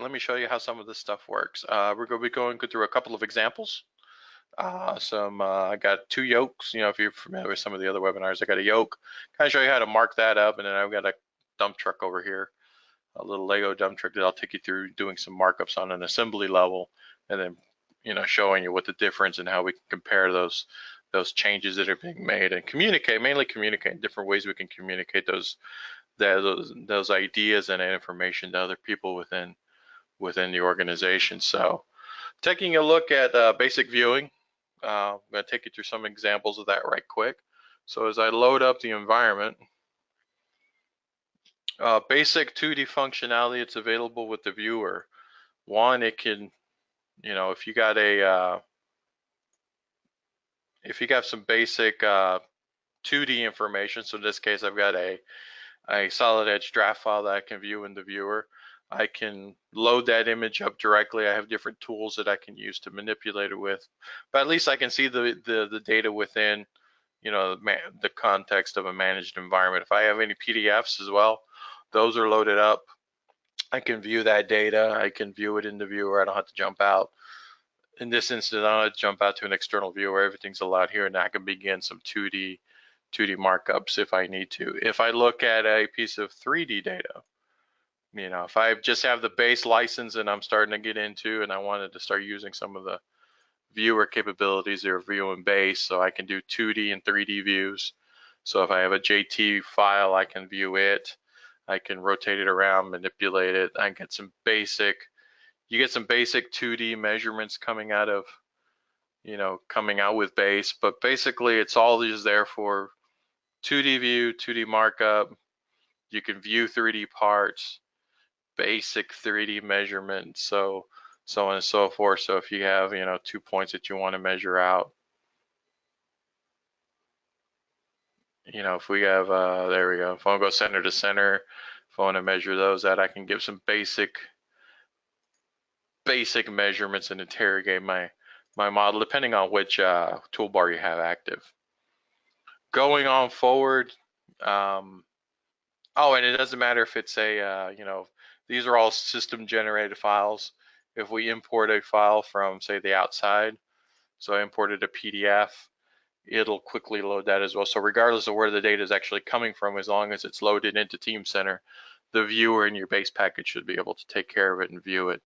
let me show you how some of this stuff works. We're going to be going through a couple of examples. I got two yokes. If you're familiar with some of the other webinars, I got a yoke. Kind of show you how to mark that up, and then I've got a dump truck over here, a little Lego dump truck that I'll take you through doing some markups on an assembly level, and then showing you what the difference and how we can compare those changes that are being made and mainly communicate different ways we can communicate those ideas and information to other people within the organization. So taking a look at basic viewing, I'm going to take you through some examples of that right quick. So as I load up the environment, basic 2D functionality that's available with the viewer. One, it can, if you got some basic 2D information, so in this case I've got a solid edge draft file that I can view in the viewer. I can load that image up directly. I have different tools that I can use to manipulate it with, but at least I can see the data within the context of a managed environment. If I have any PDFs as well, those are loaded up. I can view that data. I can view it in the viewer. I don't have to jump out. In this instance, I don't have to jump out to an external viewer. Everything's allowed here, and I can begin some 2D markups if I need to. If I look at a piece of 3D data, if I just have the base license and I'm starting to get into, and I wanted to start using some of the viewer capabilities, they're viewing base, so I can do 2D and 3D views. So if I have a JT file, I can view it. I can rotate it around, manipulate it. I get some basic, you get some basic 2D measurements coming out of, coming out with base, but basically it's all just there for 2D view, 2D markup. You can view 3D parts, basic 3D measurement, so on and so forth. So if you have 2 points that you want to measure out, if we have there we go, if I want to go center to center, if I want to measure those out, I can give some basic measurements and interrogate my model depending on which toolbar you have active. Going on forward, oh, and it doesn't matter if it's a these are all system generated files. If we import a file from, say, the outside, so I imported a PDF, it'll quickly load that as well. So regardless of where the data is actually coming from, as long as it's loaded into Teamcenter, the viewer in your base package should be able to take care of it and view it